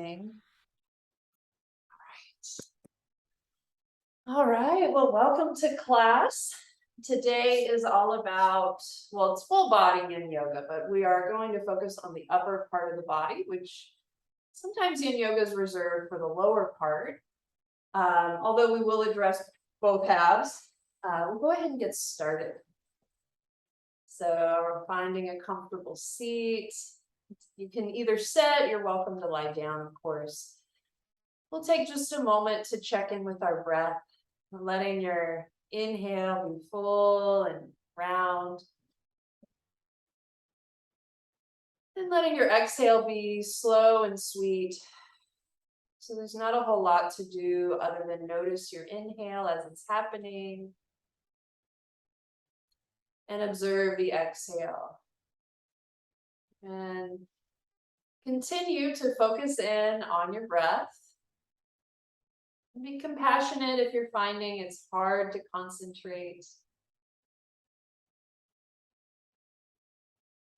relaxing. All right, well, welcome to class. Today is all about, well, it's full body yin yoga, but we are going to focus on the upper part of the body, which sometimes yin yoga is reserved for the lower part. Although we will address both halves. We'll go ahead and get started. So we're finding a comfortable seat. You can either sit, you're welcome to lie down, of course. We'll take just a moment to check in with our breath, letting your inhale be full and round, and letting your exhale be slow and sweet. So there's not a whole lot to do other than notice your inhale as it's happening and observe the exhale. And continue to focus in on your breath. Be compassionate if you're finding it's hard to concentrate.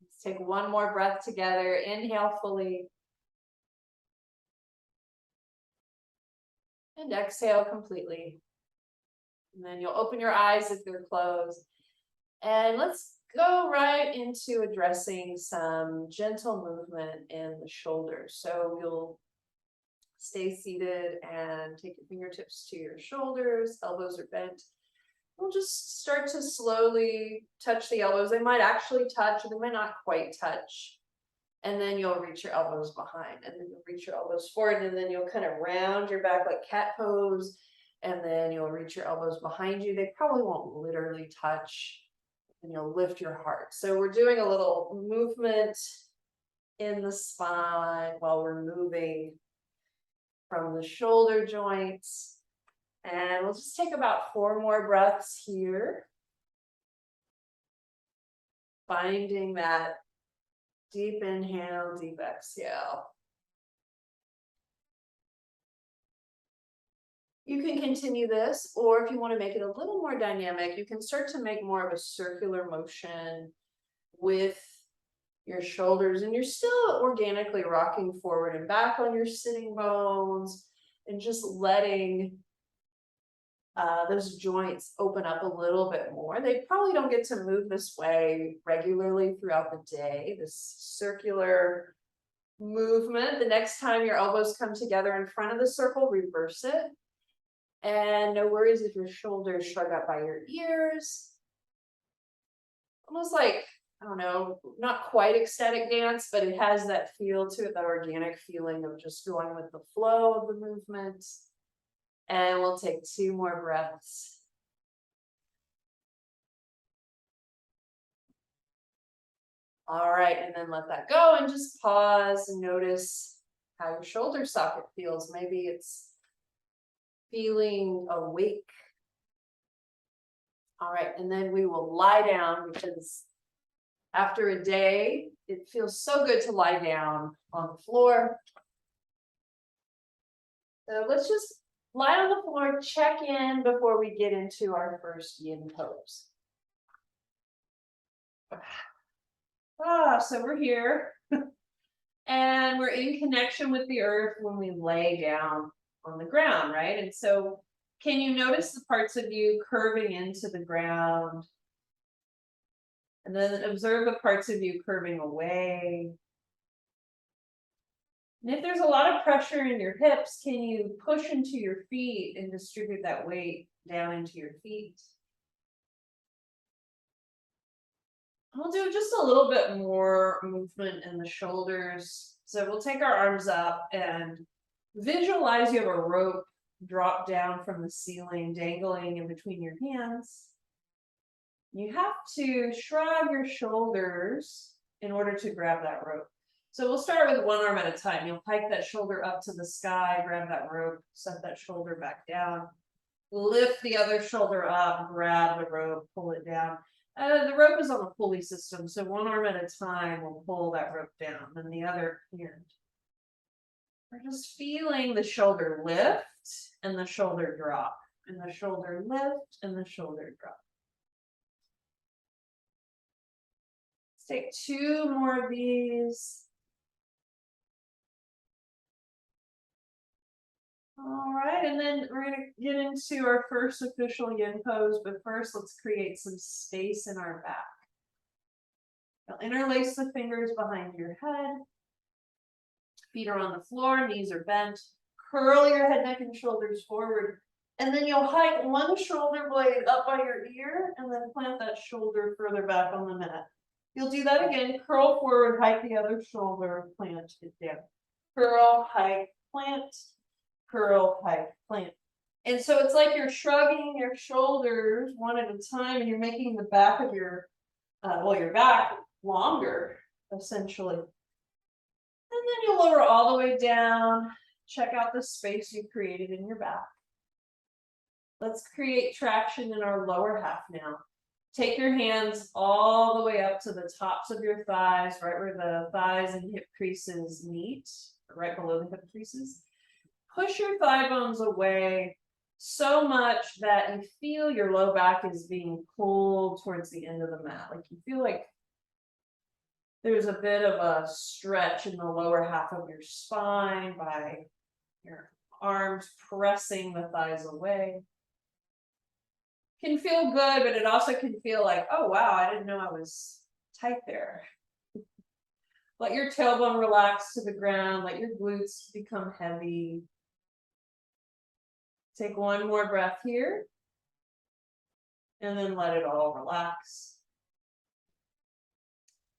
Let's take one more breath together. Inhale fully. And exhale completely. And then you'll open your eyes if they're closed. And let's go right into addressing some gentle movement in the shoulders. So you'll stay seated and take your fingertips to your shoulders, elbows are bent. We'll just start to slowly touch the elbows. They might actually touch, or they might not quite touch. And then you'll reach your elbows behind, and then you'll reach your elbows forward, and then you'll kind of round your back like cat pose, and then you'll reach your elbows behind you. They probably won't literally touch, and you'll lift your heart. So we're doing a little movement in the spine while we're moving from the shoulder joints. And we'll just take about 4 more breaths here. Finding that deep inhale, deep exhale. You can continue this, or if you want to make it a little more dynamic, you can start to make more of a circular motion with your shoulders, and you're still organically rocking forward and back on your sitting bones and just letting those joints open up a little bit more. They probably don't get to move this way regularly throughout the day, this circular movement. The next time your elbows come together in front of the circle, reverse it. And no worries if your shoulders shrug up by your ears. Almost like, I don't know, not quite ecstatic dance, but it has that feel to it, that organic feeling of just going with the flow of the movement. And we'll take 2 more breaths. All right, and then let that go and just pause and notice how your shoulder socket feels. Maybe it's feeling awake. All right, and then we will lie down, because after a day, it feels so good to lie down on the floor. So let's just lie on the floor, check in before we get into our first yin pose. So we're here and we're in connection with the earth when we lay down on the ground, right? And so can you notice the parts of you curving into the ground? And then observe the parts of you curving away. And if there's a lot of pressure in your hips, can you push into your feet and distribute that weight down into your feet? We'll do just a little bit more movement in the shoulders. So we'll take our arms up and visualize you have a rope drop down from the ceiling, dangling in between your hands. You have to shrug your shoulders in order to grab that rope. So we'll start with one arm at a time. You'll hike that shoulder up to the sky, grab that rope, set that shoulder back down, lift the other shoulder up, grab the rope, pull it down. The rope is on a pulley system, so one arm at a time will pull that rope down, and the other hand. We're just feeling the shoulder lift and the shoulder drop, and the shoulder lift and the shoulder drop. Let's take 2 more of these. right, and then we're gonna get into our first official yin pose, but first let's create some space in our back. Now interlace the fingers behind your head. Feet are on the floor, knees are bent. Curl your head, neck, and shoulders forward. And then you'll hike one shoulder blade up by your ear and then plant that shoulder further back on the mat. You'll do that again. Curl forward, hike the other shoulder, plant it down. Curl, hike, plant. Curl, hike, plant. And so it's like you're shrugging your shoulders one at a time and you're making the back of your back longer, essentially. And then you'll lower all the way down. Check out the space you created in your back. Let's create traction in our lower half now. Take your hands all the way up to the tops of your thighs, right where the thighs and hip creases meet, right below the hip creases. Push your thigh bones away so much that you feel your low back is being pulled towards the end of the mat. Like you feel like there's a bit of a stretch in the lower half of your spine by your arms pressing the thighs away. Can feel good, but it also can feel like, oh wow, I didn't know I was tight there. Let your tailbone relax to the ground, let your glutes become heavy. Take one more breath here, and then let it all relax.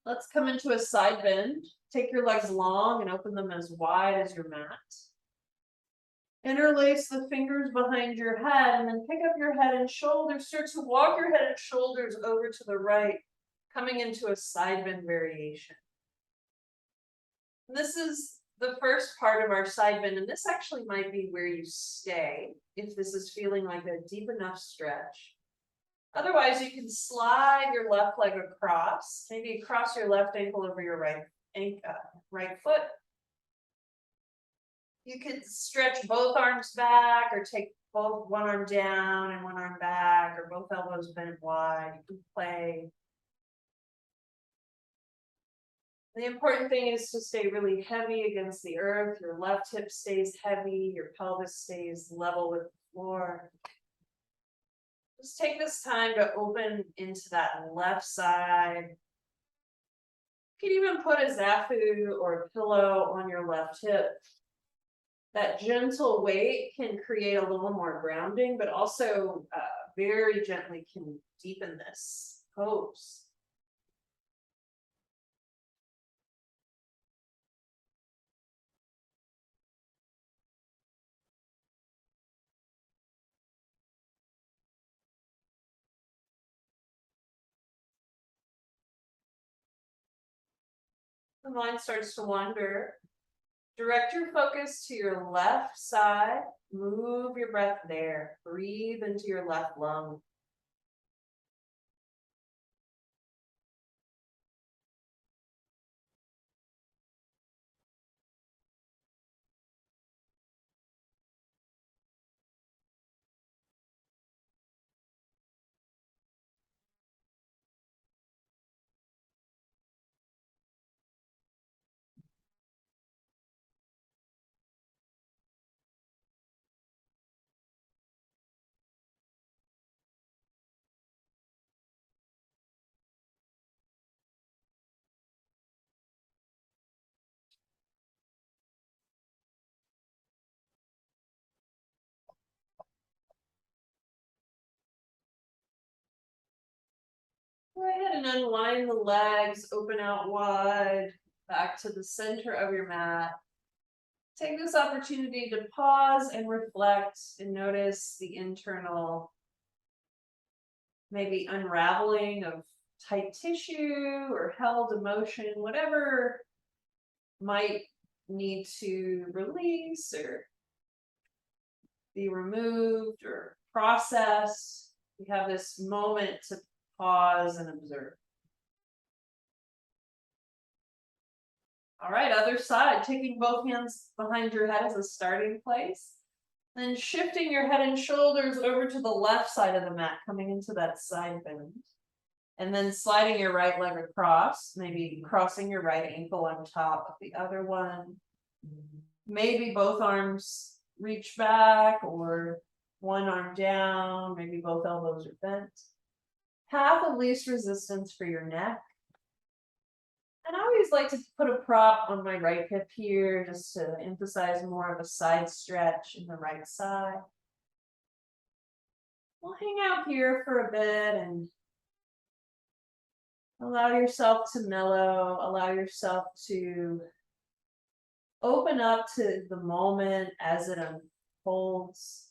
Let's come into a side bend. Take your legs long and open them as wide as your mat. Interlace the fingers behind your head and then pick up your head and shoulders. Start to walk your head and shoulders over to the right, coming into a side bend variation. This is the first part of our side bend, and this actually might be where you stay if this is feeling like a deep enough stretch. Otherwise, you can slide your left leg across, maybe cross your left ankle over your right foot. You can stretch both arms back or take one arm down and one arm back, or both elbows bent wide. You can play. The important thing is to stay really heavy against the earth. Your left hip stays heavy, your pelvis stays level with the floor. Just take this time to open into that left side. You can even put a zafu or a pillow on your left hip. That gentle weight can create a little more grounding, but also very gently can deepen this pose. The mind starts to wander. Direct your focus to your left side. Move your breath there. Breathe into your left lung. Go ahead and unwind the legs, open out wide, back to the center of your mat. Take this opportunity to pause and reflect and notice the internal, maybe unraveling of tight tissue or held emotion, whatever might need to release or be removed or processed. We have this moment to pause and observe. All right, other side, taking both hands behind your head as a starting place. Then shifting your head and shoulders over to the left side of the mat, coming into that side bend. And then sliding your right leg across, maybe crossing your right ankle on top of the other one. Maybe both arms reach back or one arm down, maybe both elbows are bent. Path of least resistance for your neck. And I always like to put a prop on my right hip here just to emphasize more of a side stretch in the right side. We'll hang out here for a bit and allow yourself to mellow, allow yourself to open up to the moment as it unfolds.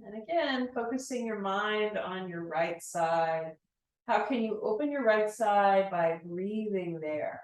And again, focusing your mind on your right side. How can you open your right side by breathing there?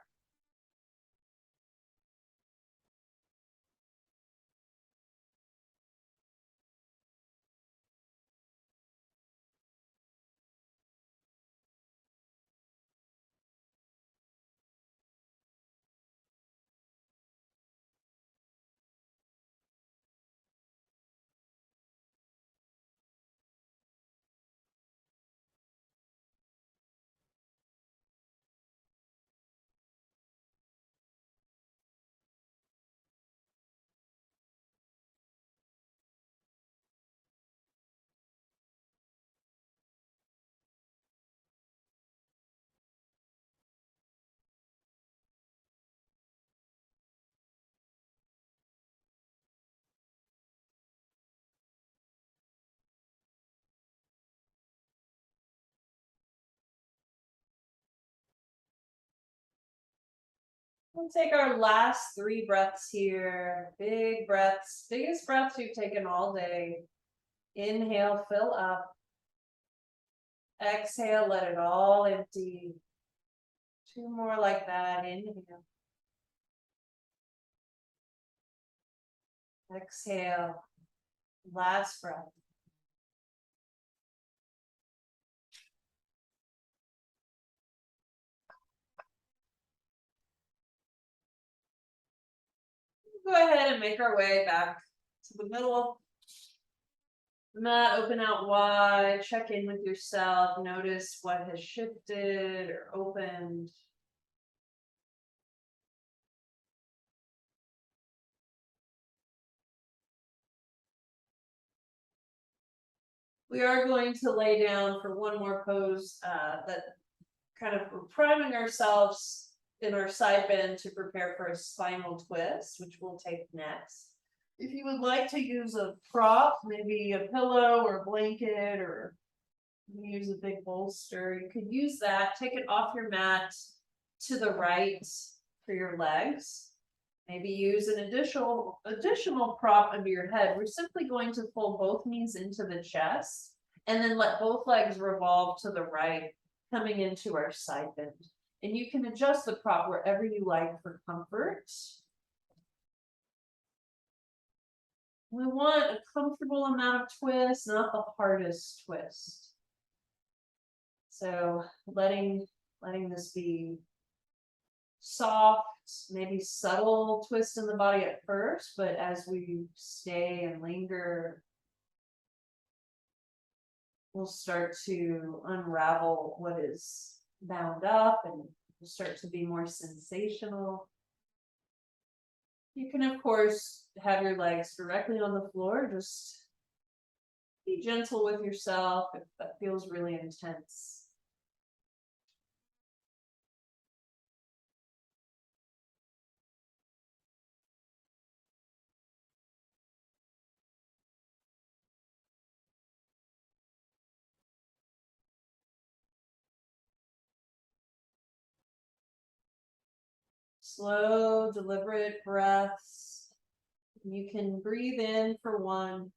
We'll take our last 3 breaths here. Big breaths, biggest breaths you've taken all day. Inhale, fill up. Exhale, let it all empty. 2 more like that. Inhale. Exhale. Last breath. Go ahead and make our way back to the middle. Mat, open out wide, check in with yourself, notice what has shifted or opened. We are going to lay down for one more pose that kind of we're priming ourselves in our side bend to prepare for a spinal twist, which we'll take next. If you would like to use a prop, maybe a pillow or a blanket, or use a big bolster, you could use that. Take it off your mat to the right for your legs. Maybe use an additional prop under your head. We're simply going to pull both knees into the chest and then let both legs revolve to the right, coming into our side bend. And you can adjust the prop wherever you like for comfort. We want a comfortable amount of twist, not the hardest twist. So letting this be soft, maybe subtle twist in the body at first, but as we stay and linger, we'll start to unravel what is bound up and will start to be more sensational. You can, of course, have your legs directly on the floor. Just be gentle with yourself if that feels really intense. Slow, deliberate breaths. You can breathe in for 1,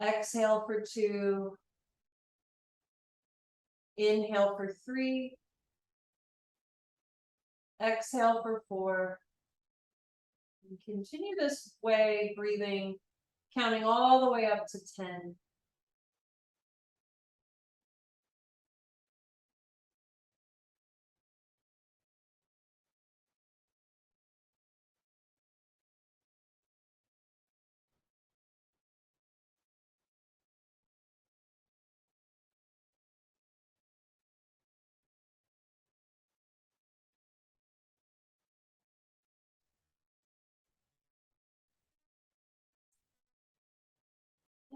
exhale for 2, inhale for 3, exhale for 4, And continue this way, breathing, counting all the way up to 10.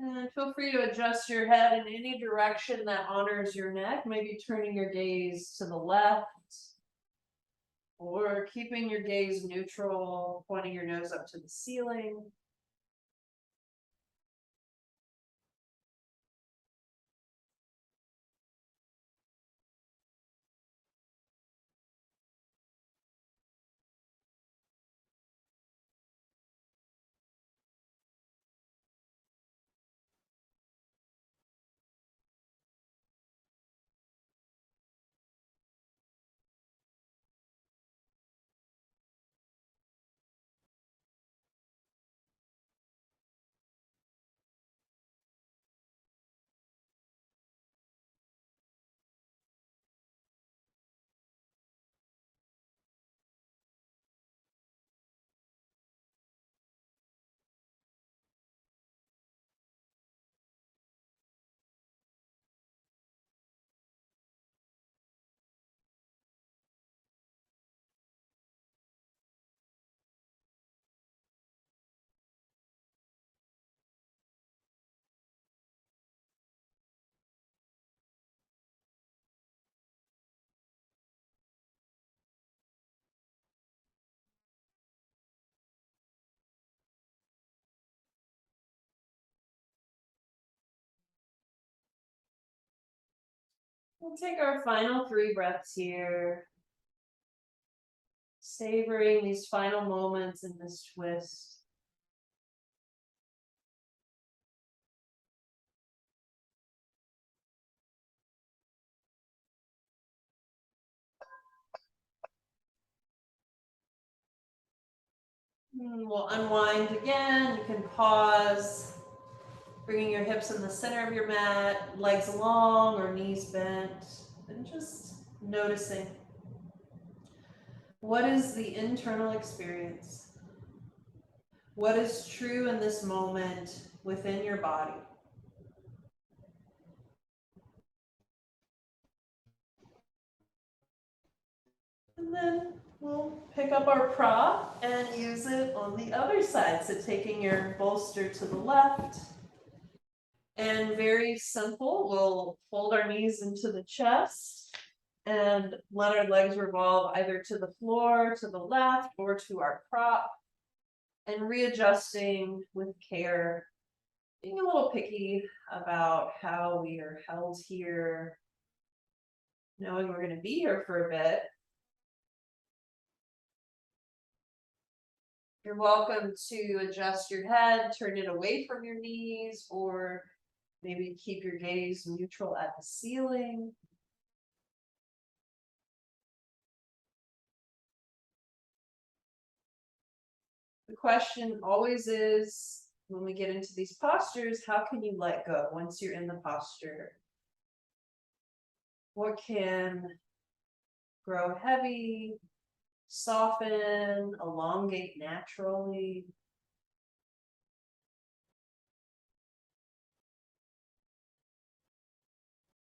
And feel free to adjust your head in any direction that honors your neck, maybe turning your gaze to the left or keeping your gaze neutral, pointing your nose up to the ceiling. We'll take our final 3 breaths here, savoring these final moments in this twist. We'll unwind again. You can pause, bringing your hips in the center of your mat, legs long or knees bent, and just noticing. What is the internal experience? What is true in this moment within your body? And then we'll pick up our prop and use it on the other side. So taking your bolster to the left. And very simple, we'll fold our knees into the chest and let our legs revolve either to the floor, to the left, or to our prop. And readjusting with care, being a little picky about how we are held here, knowing we're going to be here for a bit. You're welcome to adjust your head, turn it away from your knees, or maybe keep your gaze neutral at the ceiling. The question always is, when we get into these postures, how can you let go once you're in the posture? What can grow heavy, soften, elongate naturally?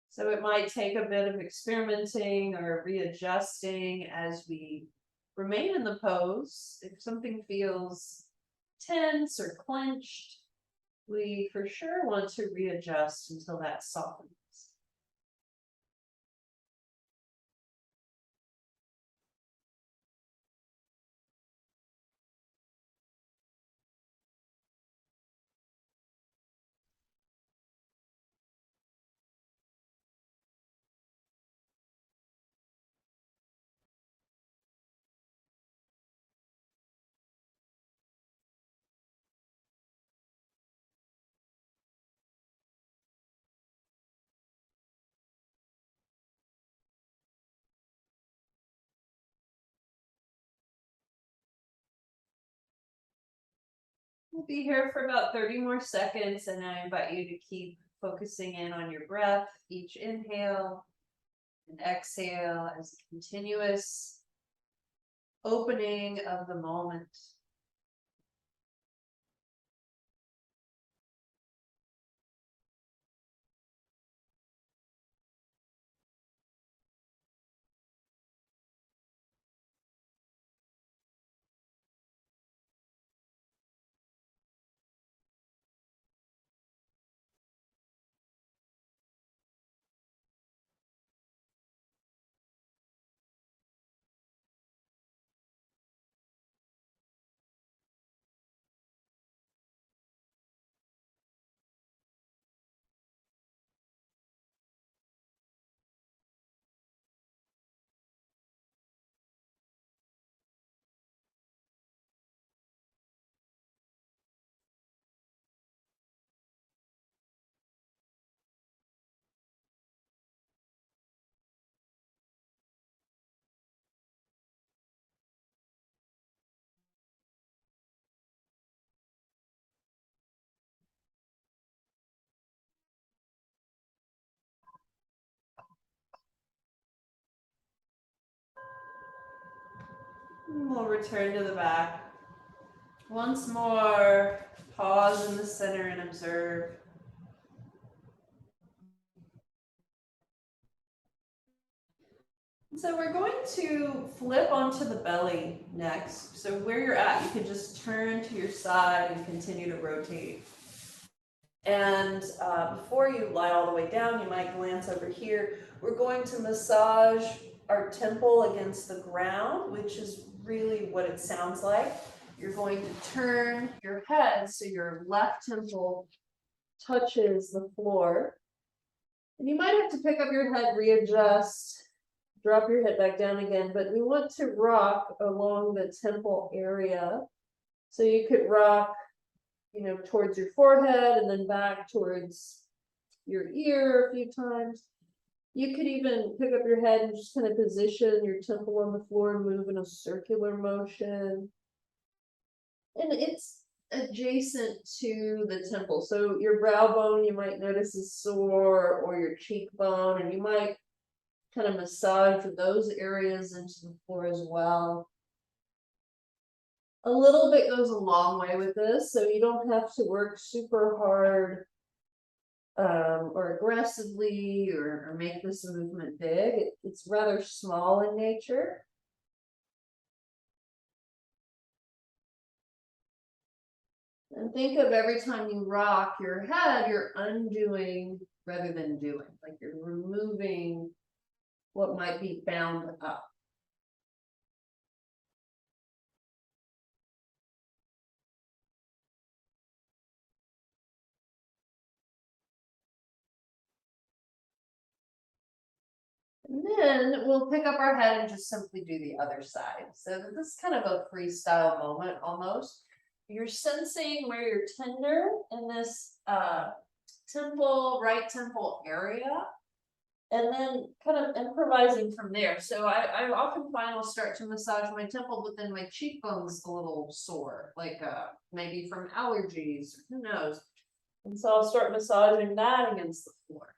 So it might take a bit of experimenting or readjusting as we remain in the pose. If something feels tense or clenched, we for sure want to readjust until that softens. We'll be here for about 30 more seconds, and I invite you to keep focusing in on your breath, each inhale and exhale as a continuous opening of the moment. And we'll return to the back. Once more, pause in the center and observe. So we're going to flip onto the belly next. So where you're at, you can just turn to your side and continue to rotate. And before you lie all the way down, you might glance over here. We're going to massage our temple against the ground, which is really what it sounds like. You're going to turn your head so your left temple touches the floor. And you might have to pick up your head, readjust, drop your head back down again, but we want to rock along the temple area. So you could rock, towards your forehead and then back towards your ear a few times. You could even pick up your head and just kind of position your temple on the floor and move in a circular motion. And it's adjacent to the temple. So your brow bone, you might notice is sore, or your cheekbone, and you might kind of massage those areas into the floor as well. A little bit goes a long way with this, so you don't have to work super hard or aggressively or make this movement big. It's rather small in nature. And think of every time you rock your head, you're undoing rather than doing, like you're removing what might be bound up. And then we'll pick up our head and just simply do the other side. So this is kind of a freestyle moment almost. You're sensing where you're tender in this right temple area, and then kind of improvising from there. So I often find I'll start to massage my temple, but then my cheekbone's a little sore, like maybe from allergies, who knows. And so I'll start massaging that against the floor.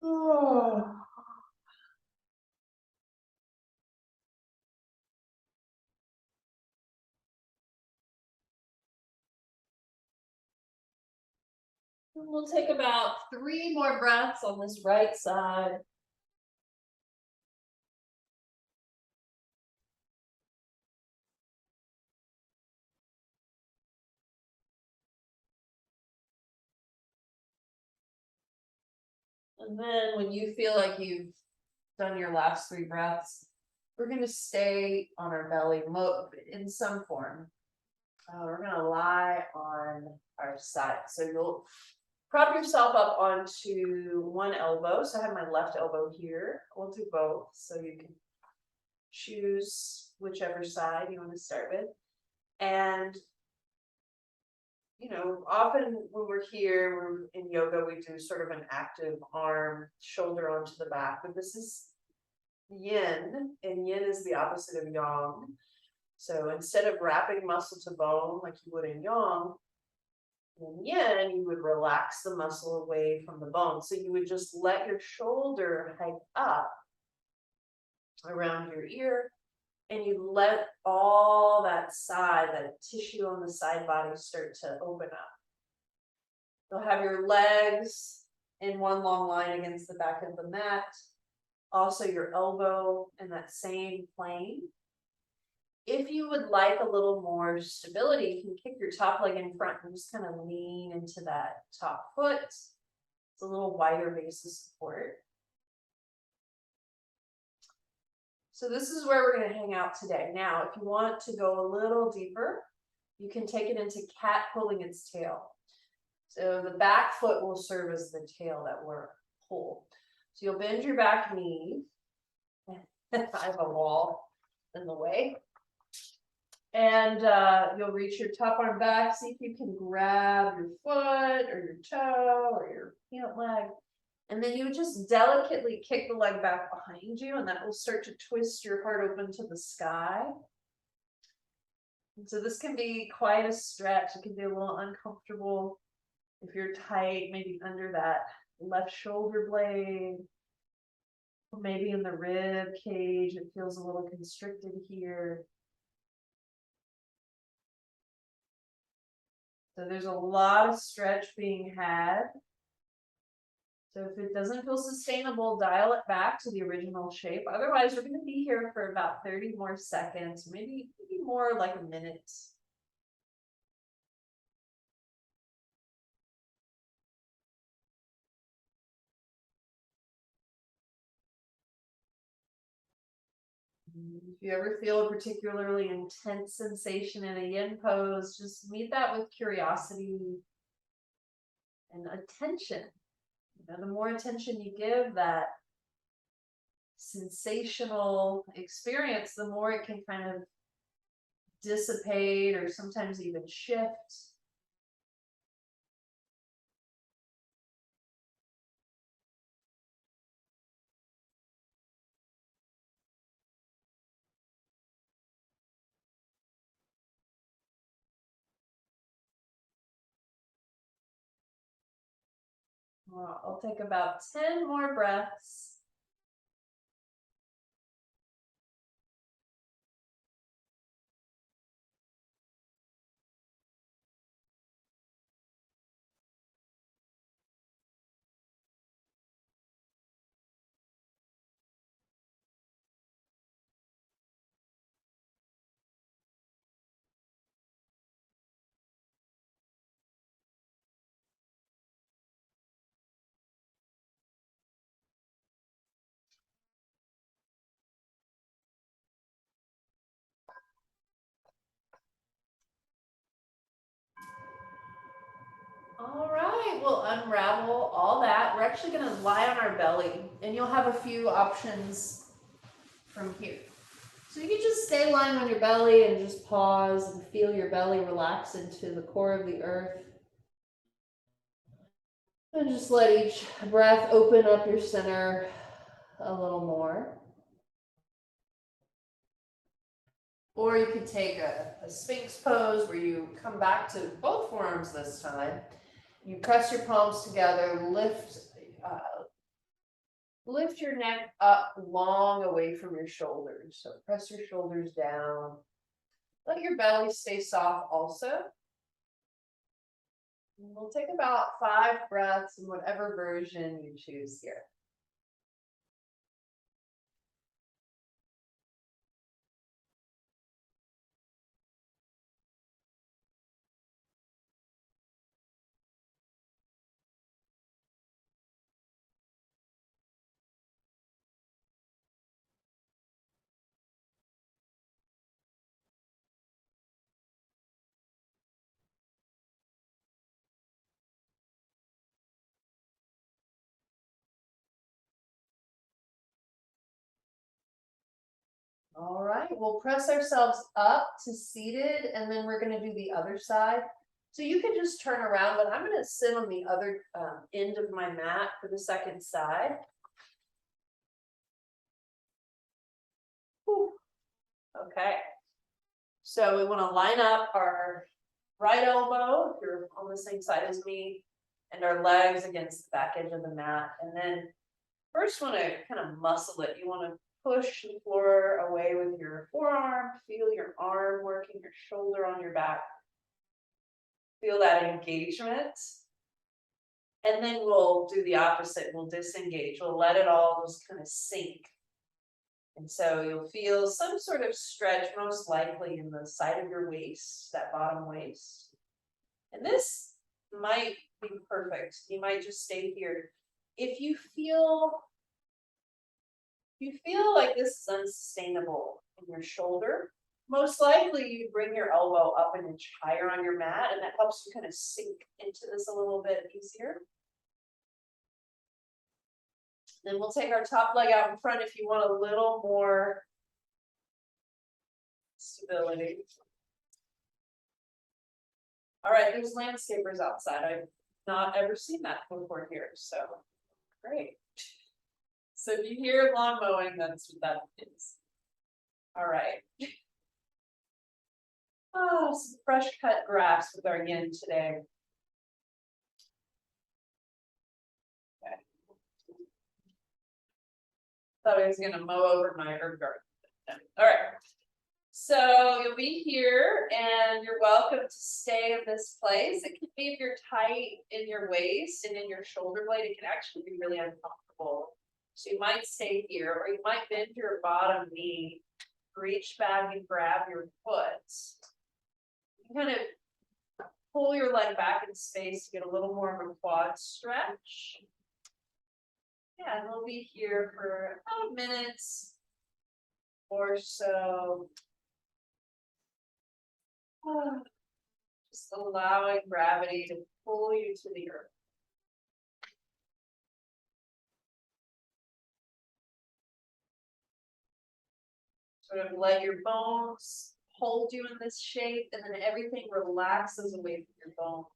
Oh. We'll take about 3 more breaths on this right side. And then when you feel like you've done your last 3 breaths, we're going to stay on our belly in some form. We're going to lie on our side. So you'll prop yourself up onto one elbow. So I have my left elbow here. We'll do both. So you can choose whichever side you want to start with. And you know, often when we're here, we're in yoga, we do sort of an active arm, shoulder onto the back, but this is yin, and yin is the opposite of yang. So instead of wrapping muscle to bone like you would in yang, in yin, you would relax the muscle away from the bone. So you would just let your shoulder hike up around your ear, and you let all that side, that tissue on the side body start to open up. You'll have your legs in one long line against the back of the mat. Also your elbow in that same plane. If you would like a little more stability, you can kick your top leg in front and just kind of lean into that top foot. It's a little wider base of support. So this is where we're going to hang out today. Now, if you want to go a little deeper, you can take it into cat pulling its tail. So the back foot will serve as the tail that we're pull. So you'll bend your back knee. I have a wall in the way. And you'll reach your top arm back. See if you can grab your foot or your toe or your peanut leg. And then you just delicately kick the leg back behind you, and that will start to twist your heart open to the sky. And so this can be quite a stretch. It can be a little uncomfortable if you're tight, maybe under that left shoulder blade, or maybe in the rib cage. It feels a little constricted here. So there's a lot of stretch being had. So if it doesn't feel sustainable, dial it back to the original shape. Otherwise, we're going to be here for about 30 more seconds, maybe more, like a minute. If you ever feel a particularly intense sensation in a yin pose, just meet that with curiosity and attention. You know, the more attention you give that sensational experience, the more it can kind of dissipate or sometimes even shift. Well, I'll take about 10 more breaths. All right, we'll unravel all that. We're actually going to lie on our belly, and you'll have a few options from here. So you can just stay lying on your belly and just pause and feel your belly relax into the core of the earth. And just let each breath open up your center a little more. Or you could take a Sphinx pose where you come back to both forearms this time. You press your palms together, lift your neck up long away from your shoulders. So press your shoulders down. Let your belly stay soft also. And we'll take about 5 breaths in whatever version you choose here. All right, we'll press ourselves up to seated, and then we're going to do the other side. So you can just turn around, but I'm gonna sit on the other end of my mat for the second side. Whew. Okay. So we wanna line up our right elbow, if you're on the same side as me, and our legs against the back edge of the mat. And then first wanna kind of muscle it. You wanna push the floor away with your forearm, feel your arm working, your shoulder on your back. Feel that engagement. And then we'll do the opposite. We'll disengage. We'll let it all just kind of sink. And so you'll feel some sort of stretch, most likely in the side of your waist, that bottom waist. And this might be perfect. You might just stay here. If you feel like this is unsustainable in your shoulder, most likely you bring your elbow up an inch higher on your mat, and that helps you kind of sink into this a little bit easier. Then we'll take our top leg out in front if you want a little more stability. All right, there's landscapers outside. I've not ever seen that before here, so great. So if you hear lawn mowing, that's what that is. All right. Oh, some fresh cut grass with our yin today. Okay. Thought I was gonna mow over my herb garden. All right. So you'll be here and you're welcome to stay in this place. It can be if you're tight in your waist and in your shoulder blade, it can actually be really uncomfortable. So you might stay here, or you might bend your bottom knee, reach back and grab your foot. You kind of pull your leg back in space to get a little more of a quad stretch. Yeah, and we'll be here for about a minute or so. Just allowing gravity to pull you to the earth. Sort of let your bones hold you in this shape, and then everything relaxes away from your bones.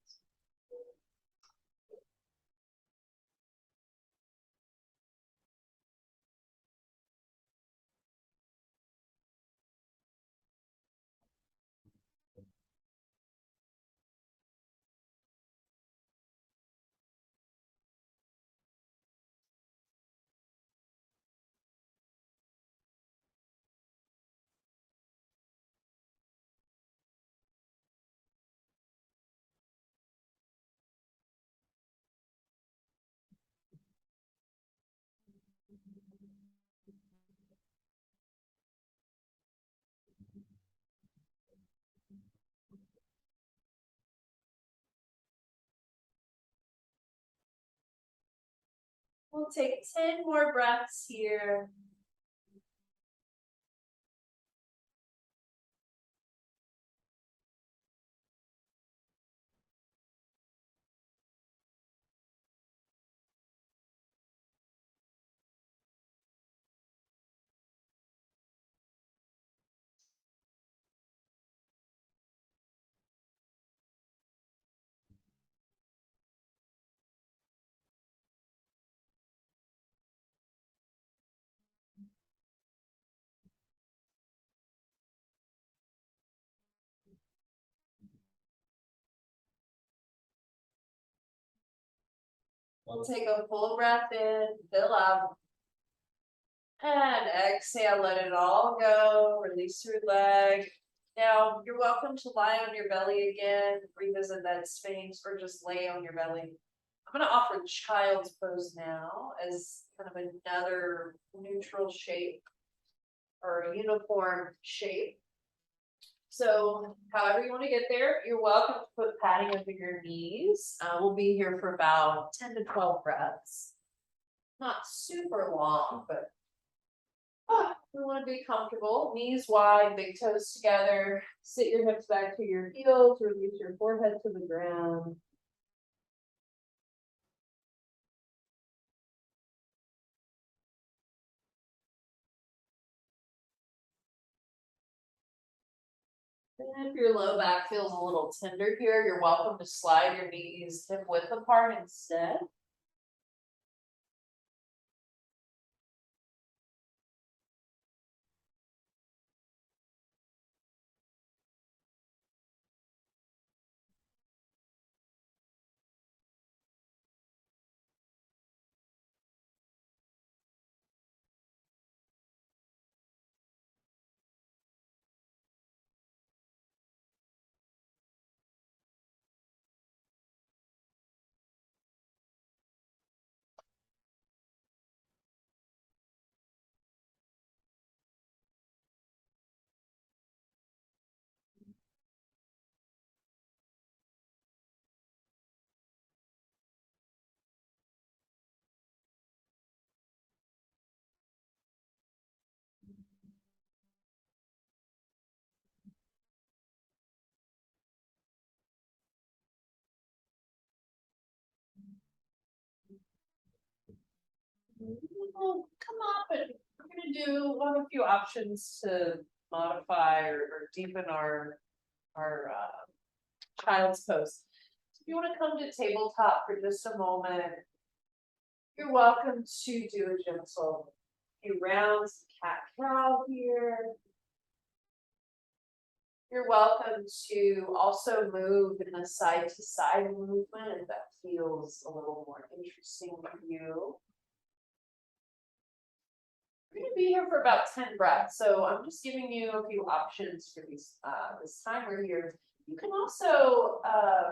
We'll take 10 more breaths here. We'll take a full breath in, fill out. And exhale, let it all go, release your leg. Now, you're welcome to lie on your belly again, revisit that Sphinx, or just lay on your belly. I'm going to offer child's pose now as kind of another neutral shape or a uniform shape. So however you want to get there, you're welcome to put padding under your knees. We'll be here for about 10 to 12 breaths. Not super long, but we want to be comfortable. Knees wide, big toes together. Sit your hips back to your heels, release your forehead to the ground. And if your low back feels a little tender here, you're welcome to slide your knees hip width apart instead. We'll come up and we're gonna do, we'll have a few options to modify or deepen our child's pose. If you want to come to tabletop for just a moment, you're welcome to do a gentle few rounds, cat cow here. You're welcome to also move in a side to side movement if that feels a little more interesting to you. We're gonna be here for about 10 breaths, so I'm just giving you a few options for these this time we're here. You can also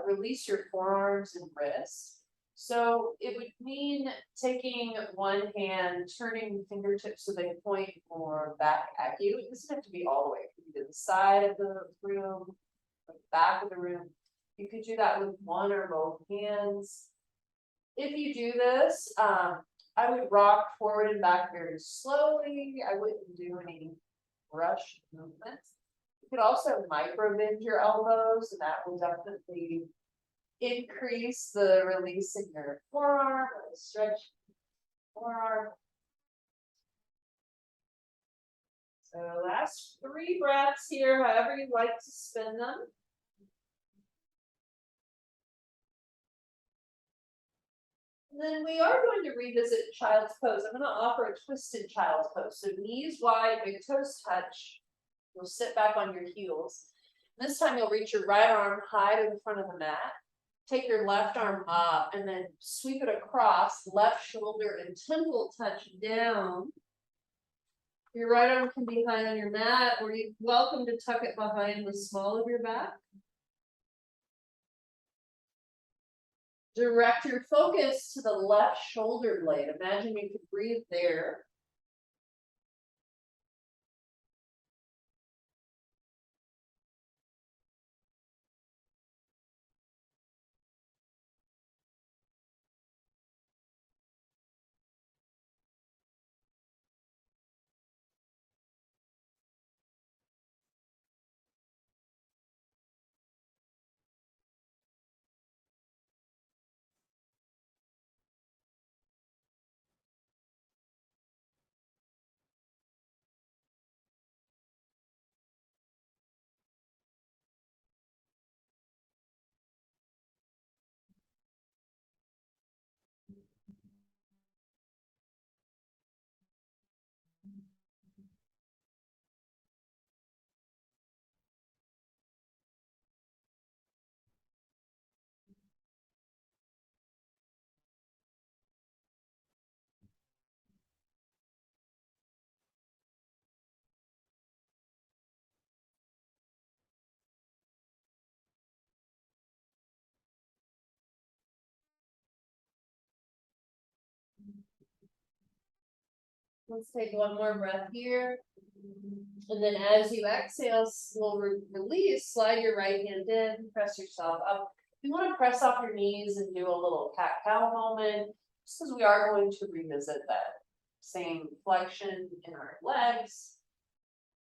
release your forearms and wrists. So it would mean taking one hand, turning fingertips so they point more back at you. It doesn't have to be all the way to the side of the room, the back of the room. You could do that with one or both hands. If you do this, I would rock forward and back very slowly. I wouldn't do any rush movements. You could also micro bend your elbows, and that will definitely increase the release in your forearm, stretch forearm. So last 3 breaths here, however you like to spin them. And then we are going to revisit child's pose. I'm going to offer a twisted child's pose. So knees wide, big toes touch. You'll sit back on your heels. This time you'll reach your right arm high to the front of the mat. Take your left arm up and then sweep it across, left shoulder and temple touch down. Your right arm can be high on your mat, or you're welcome to tuck it behind the small of your back. Direct your focus to the left shoulder blade. Imagine you could breathe there. Let's take one more breath here. And then as you exhale, slow release, slide your right hand in, press yourself up. You want to press off your knees and do a little cat-cow moment, just because we are going to revisit that same flexion in our legs.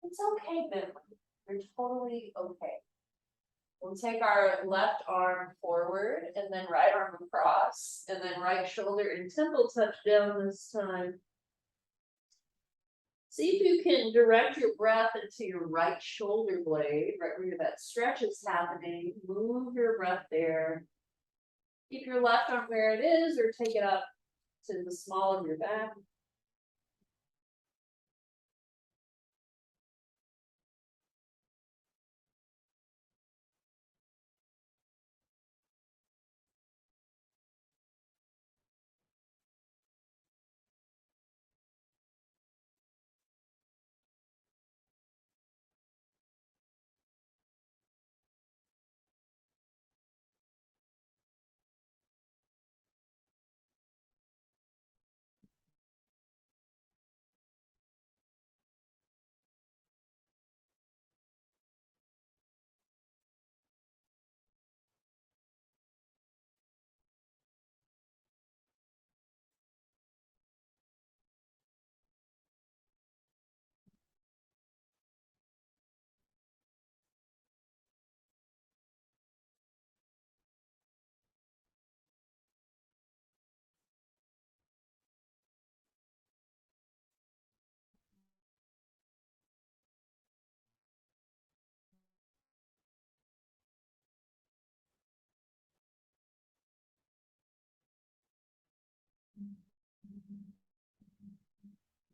It's okay, Ben. You're totally okay. We'll take our left arm forward and then right arm across, and then right shoulder and temple touch down this time. See if you can direct your breath into your right shoulder blade, right where that stretch is happening. Move your breath there. Keep your left arm where it is or take it up to the small of your back.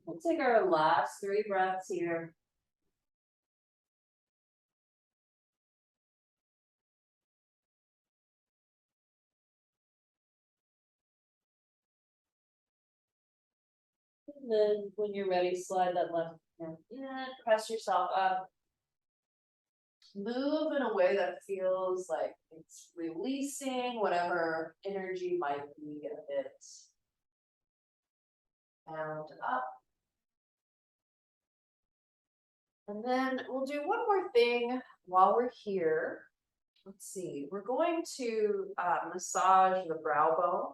We'll take our last 3 breaths here. And then when you're ready, slide that left hand in, press yourself up. Move in a way that feels like it's releasing whatever energy might be a bit bound up. And then we'll do one more thing while we're here. Let's see, we're going to massage the brow bone.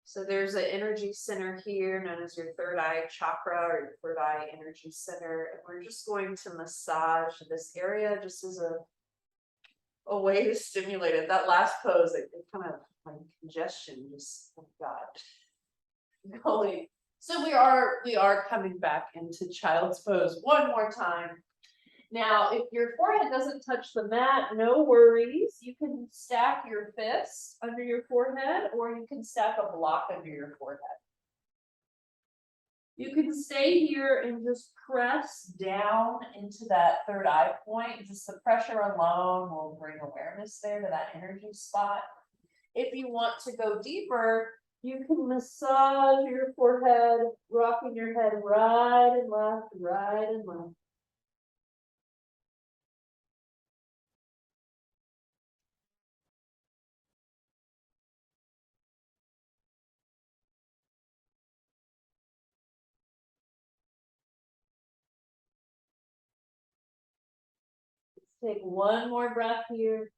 So there's an energy center here known as your third eye chakra or your third eye energy center. And we're just going to massage this area just as a way to stimulate it. That last pose, it kind of like congestion just got going. So we are coming back into child's pose one more time. Now, if your forehead doesn't touch the mat, no worries. You can stack your fists under your forehead, or you can stack a block under your forehead. You can stay here and just press down into that third eye point. Just the pressure alone will bring awareness there to that energy spot. If you want to go deeper, you can massage your forehead, rocking your head right and left, right and left. Let's take one more breath here.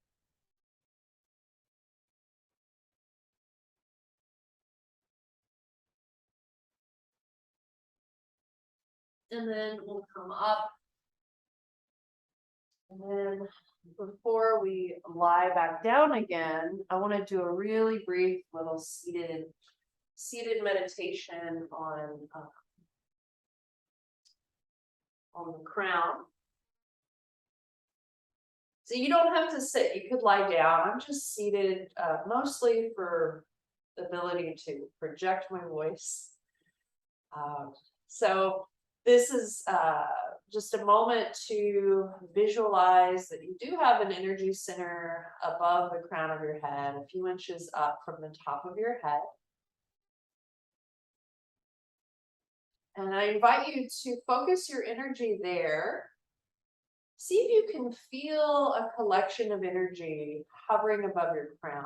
And then we'll come up. And then before we lie back down again, I want to do a really brief little seated meditation on the crown. So you don't have to sit, you could lie down. I'm just seated mostly for the ability to project my voice. So this is just a moment to visualize that you do have an energy center above the crown of your head, a few inches up from the top of your head. And I invite you to focus your energy there. See if you can feel a collection of energy hovering above your crown.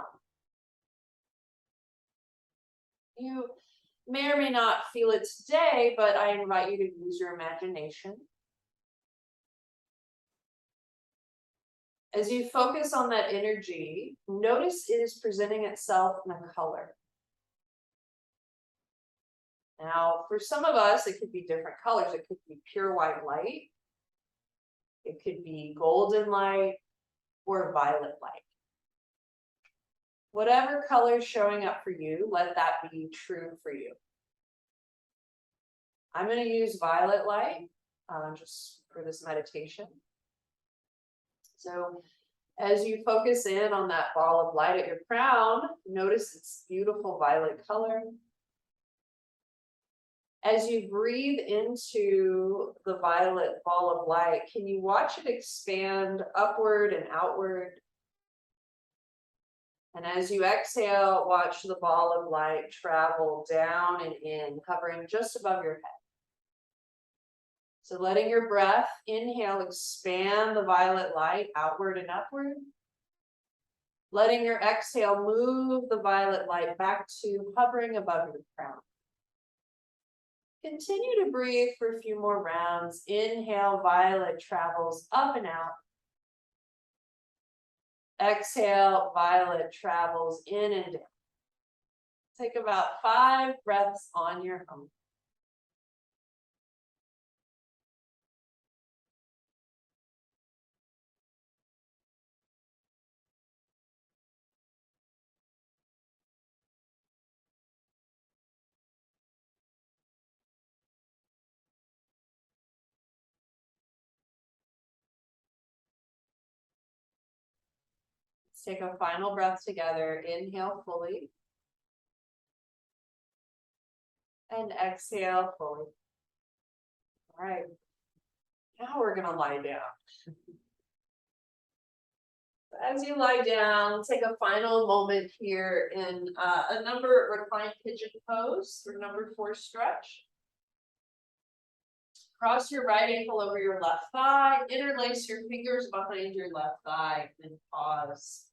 You may or may not feel it today, but I invite you to use your imagination. As you focus on that energy, notice it is presenting itself in a color. Now, for some of us, it could be different colors. It could be pure white light. It could be golden light or violet light. Whatever color is showing up for you, let that be true for you. I'm going to use violet light just for this meditation. So as you focus in on that ball of light at your crown, notice its beautiful violet color. As you breathe into the violet ball of light, can you watch it expand upward and outward? And as you exhale, watch the ball of light travel down and in, hovering just above your head. So letting your breath, inhale, expand the violet light outward and upward. Letting your exhale move the violet light back to hovering above your crown. Continue to breathe for a few more rounds. Inhale, violet travels up and out. Exhale, violet travels in and down. Take about 5 breaths on your own. Let's take a final breath together. Inhale fully. And exhale fully. All right. Now we're going to lie down. As you lie down, take a final moment here in a reclined pigeon pose or number 4 stretch. Cross your right ankle over your left thigh, interlace your fingers behind your left thigh, and pause.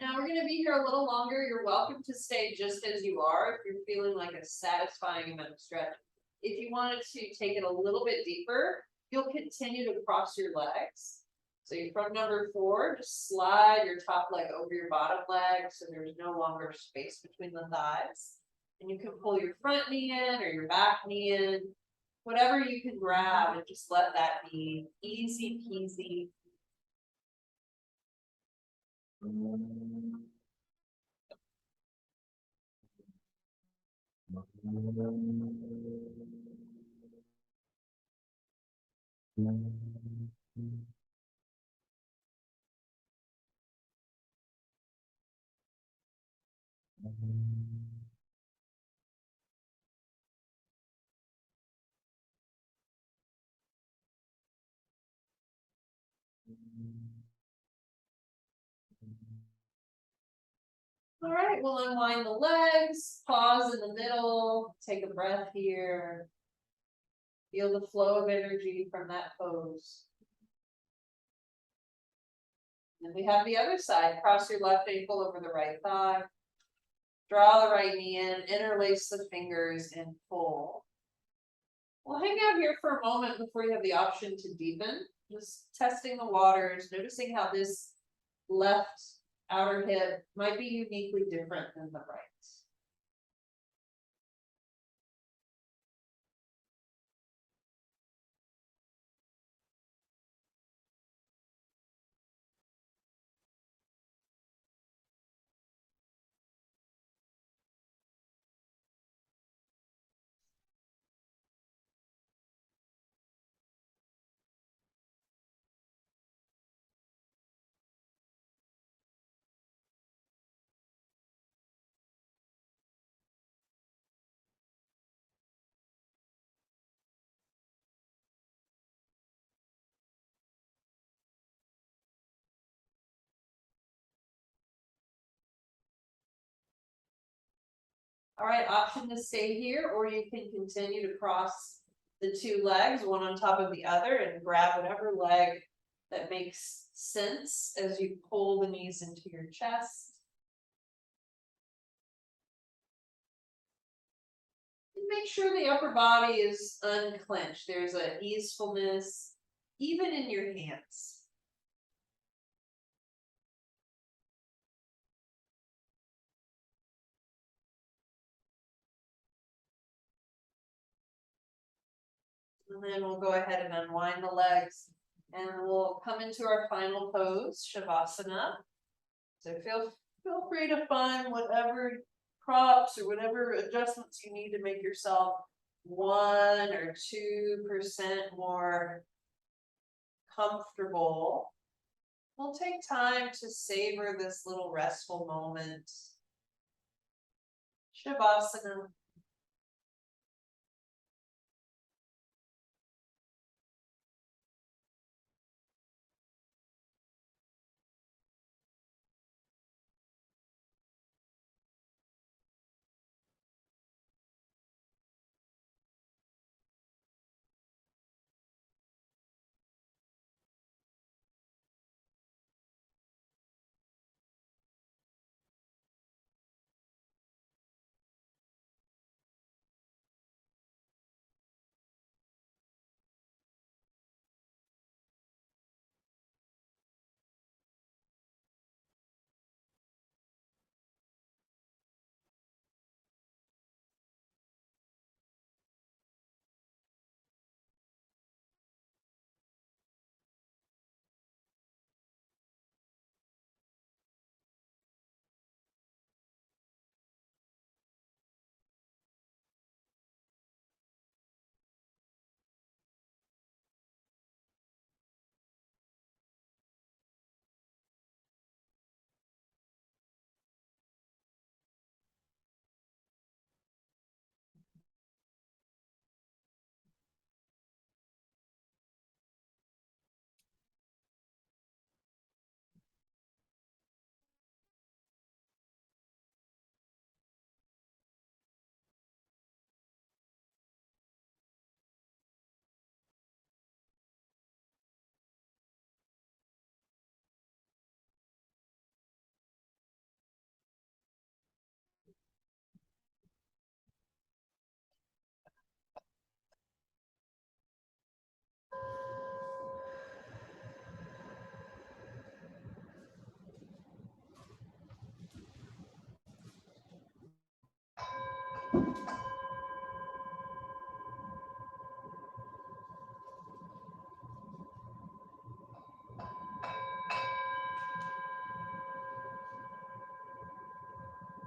Now we're going to be here a little longer. You're welcome to stay just as you are if you're feeling like a satisfying amount of stretch. If you wanted to take it a little bit deeper, you'll continue to cross your legs. So from number 4, just slide your top leg over your bottom leg so there's no longer space between the thighs. And you can pull your front knee in or your back knee in, whatever you can grab, and just let that be easy peasy. All right, we'll unwind the legs, pause in the middle, take a breath here. Feel the flow of energy from that pose. And we have the other side. Cross your left ankle over the right thigh. Draw the right knee in, interlace the fingers, and pull. We'll hang out here for a moment before you have the option to deepen. Just testing the waters, noticing how this left outer hip might be uniquely different than the right. All right, option to stay here, or you can continue to cross the 2 legs, one on top of the other, and grab whatever leg that makes sense as you pull the knees into your chest. make sure the upper body is unclenched. There's an easefulness, even in your hands. And then we'll go ahead and unwind the legs. And we'll come into our final pose, Shavasana. So feel free to find whatever props or whatever adjustments you need to make yourself 1 or 2% more comfortable. We'll take time to savor this little restful moment. Shavasana.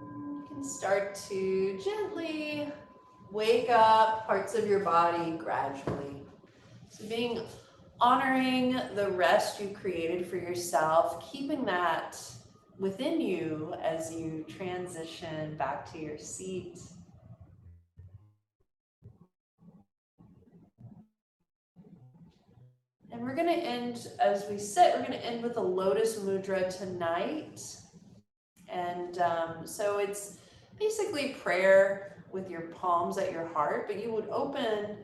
You can start to gently wake up parts of your body gradually. So honoring the rest you created for yourself, keeping that within you as you transition back to your seat. And we're going to end, as we sit, we're going to end with a lotus mudra tonight. And so it's basically prayer with your palms at your heart, but you would open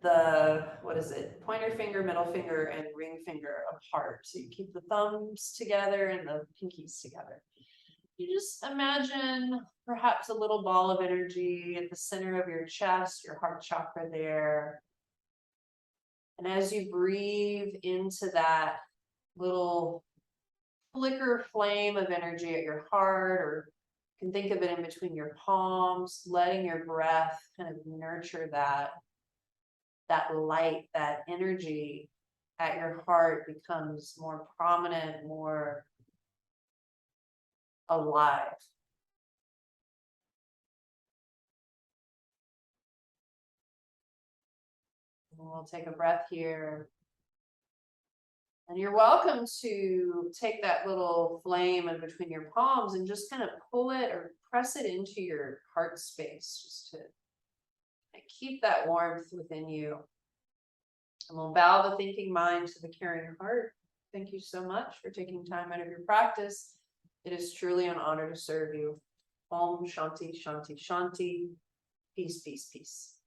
the, pointer finger, middle finger, and ring finger apart. So you keep the thumbs together and the pinkies together. You just imagine perhaps a little ball of energy at the center of your chest, your heart chakra there. And as you breathe into that little flicker flame of energy at your heart, or you can think of it in between your palms, letting your breath kind of nurture that light, that energy at your heart becomes more prominent, more alive. And we'll take a breath here. And you're welcome to take that little flame in between your palms and just kind of pull it or press it into your heart space, just to keep that warmth within you. And we'll bow the thinking mind to the caring heart. Thank you so much for taking time out of your practice. It is truly an honor to serve you. Om Shanti, Shanti, Shanti. Peace, peace, peace.